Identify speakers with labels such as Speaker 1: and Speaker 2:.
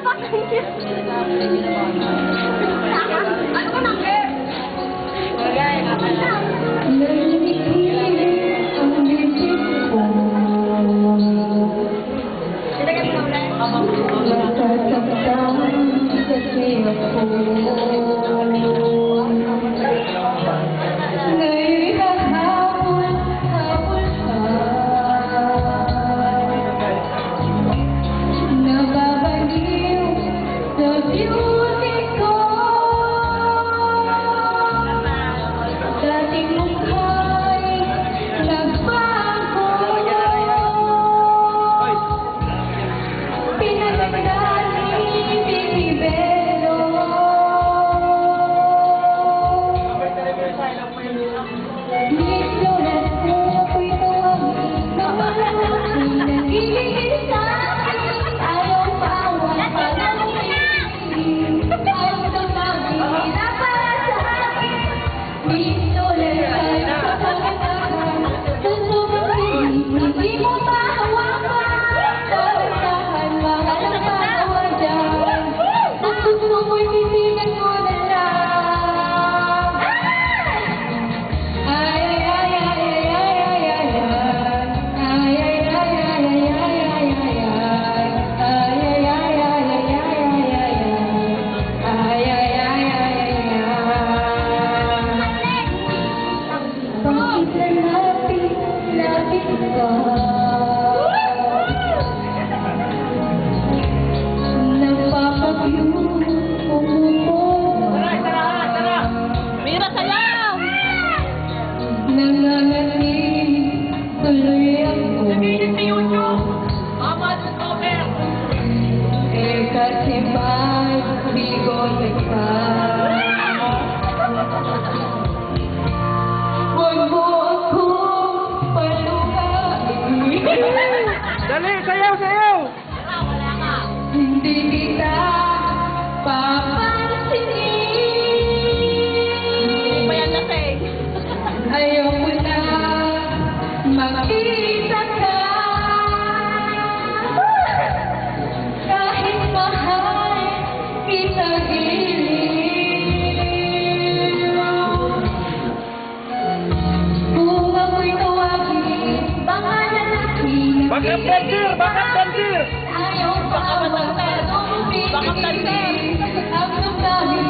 Speaker 1: Ano ka nang
Speaker 2: Dali, sayaw, sayaw!
Speaker 1: Wala nga.
Speaker 3: Hindi kita papansinin.
Speaker 1: Hindi pa yan lasing.
Speaker 3: Ayoko na makita ka. Kahit mahal kita giliw. Kung ako'y tawagin, baka lalaki.
Speaker 2: Bakit dancer? Bakit dancer?
Speaker 3: Ayaw pa
Speaker 1: Baka matanter. Baka matanter.
Speaker 3: ang damdamin.